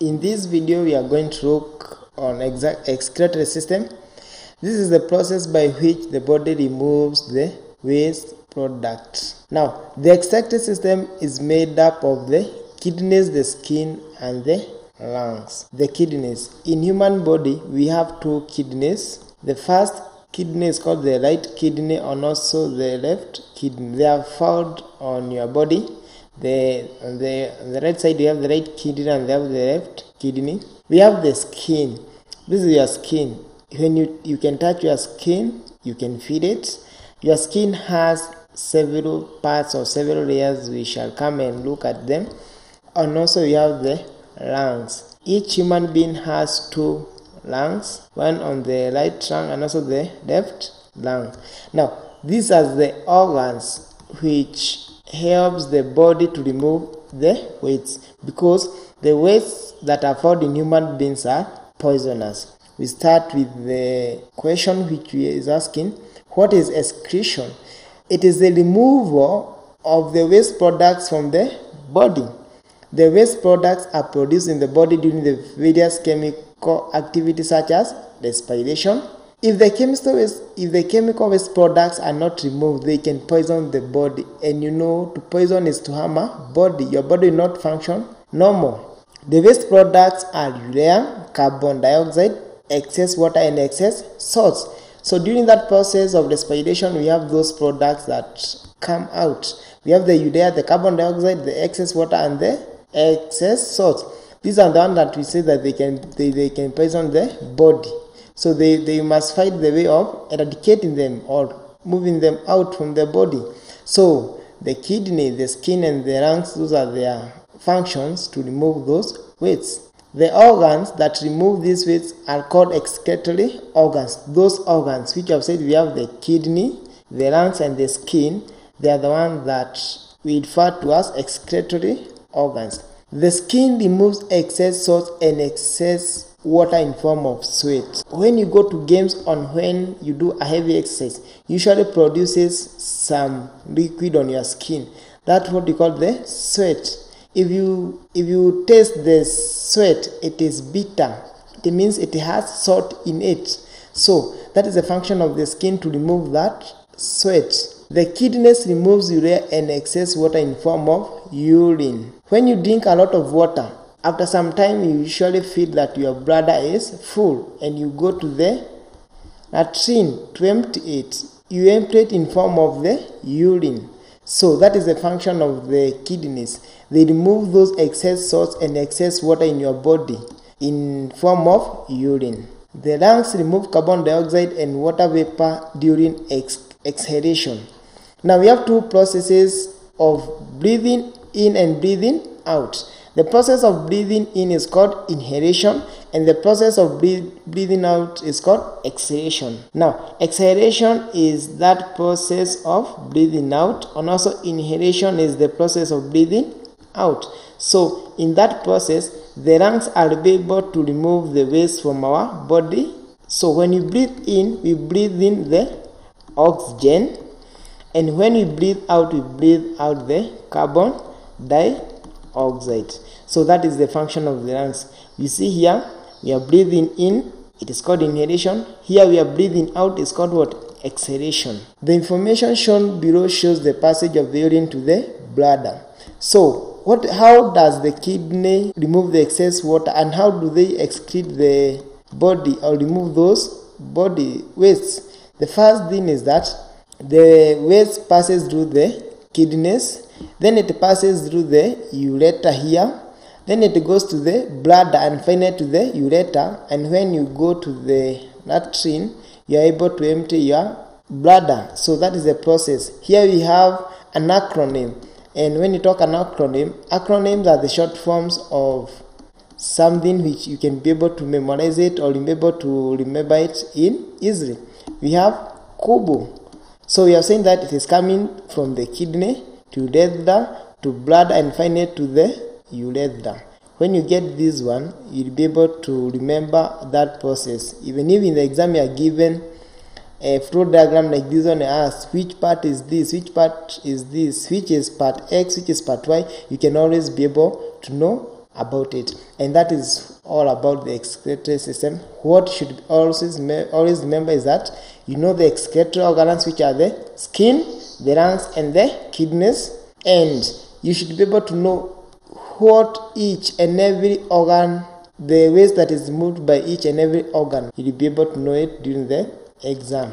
In this video, we are going to look on excretory system. This is the process by which the body removes the waste products. Now, the excretory system is made up of the kidneys, the skin, and the lungs. The kidneys. In human body, we have two kidneys. The first kidney is called the right kidney and also the left kidney. They are found on your body. On the right side you have the right kidney and they have the left kidney. We have the skin. This is your skin. When you can touch your skin, you can feel it. Your skin has several parts or several layers. We shall come and look at them. And also you have the lungs. Each human being has two lungs, one on the right lung and also the left lung. Now, these are the organs which helps the body to remove the wastes, because the wastes that are found in human beings are poisonous. We start with the question which is asking, what is excretion? It is the removal of the waste products from the body. The waste products are produced in the body during the various chemical activities such as respiration. If the chemical waste products are not removed, they can poison the body. And you know, to poison is to harm a body. Your body will not function normal. The waste products are urea, carbon dioxide, excess water, and excess salts. So during that process of respiration, we have those products that come out. We have the urea, the carbon dioxide, the excess water, and the excess salts. These are the ones that we say that they can poison the body. So they must find the way of eradicating them or moving them out from the body. So the kidney, the skin, and the lungs, those are their functions to remove those wastes. The organs that remove these wastes are called excretory organs. Those organs which I've said, we have the kidney, the lungs, and the skin. They are the ones that we refer to as excretory organs. The skin removes excess salts and excess water in form of sweat. When you go to games or when you do a heavy exercise, usually produces some liquid on your skin. That's what we call the sweat. If you taste the sweat, it is bitter. It means it has salt in it. So that is the function of the skin, to remove that sweat. The kidneys removes urea and excess water in form of urine. When you drink a lot of water, after some time you usually feel that your bladder is full and you go to the latrine to empty it. You empty it in form of the urine. So that is the function of the kidneys. They remove those excess salts and excess water in your body in form of urine. The lungs remove carbon dioxide and water vapor during exhalation. Now we have two processes of breathing in and breathing out. The process of breathing in is called inhalation, and the process of breathing out is called exhalation. Now, exhalation is that process of breathing out, and also inhalation is the process of breathing out. So, in that process, the lungs are able to remove the waste from our body. So, when you breathe in, we breathe in the oxygen, and when we breathe out the carbon dioxide. So that is the function of the lungs. You see here, we are breathing in, it is called inhalation. Here we are breathing out, it's called what? Exhalation. The information shown below shows the passage of the urine to the bladder. So how does the kidney remove the excess water, and how do they excrete the body or remove those body wastes? The first thing is that the waste passes through the kidneys, then it passes through the ureter here, then it goes to the bladder and finally to the ureter, and when you go to the latrine, you are able to empty your bladder. So that is the process. Here we have an acronym, and when you talk an acronym, acronyms are the short forms of something which you can be able to memorize it or be able to remember it in easily. We have KUBU. So we are saying that it is coming from the kidney to urethra to bladder and finally to the urethra. When you get this one, you'll be able to remember that process. Even if in the exam you are given a flow diagram like this one, asked which part is this, which part is this, which is part X, which is part Y, you can always be able to know about it. And that is all about the excretory system. What you should always remember is that you know the excretory organs, which are the skin, the lungs, and the kidneys, and you should be able to know what each and every organ, the waste that is moved by each and every organ. You'll be able to know it during the exam.